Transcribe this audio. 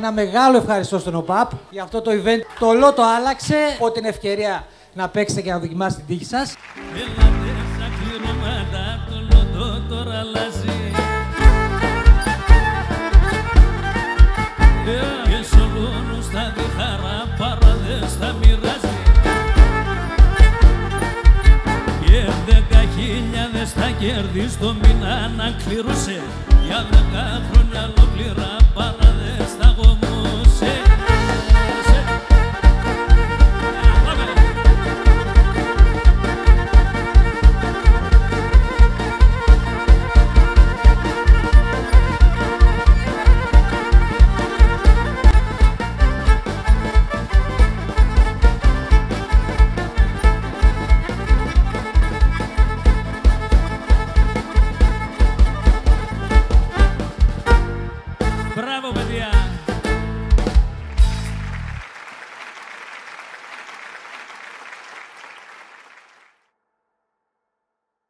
Ένα μεγάλο ευχαριστώ στον ΟΠΑΠ για αυτό το event. Το Λότο άλλαξε. Οπότε την ευκαιρία να παίξετε και να δοκιμάσετε την τύχη σας. Θα κερδίσει το μήνα να κλήρωσε για 10 χρόνια ολόκληρα.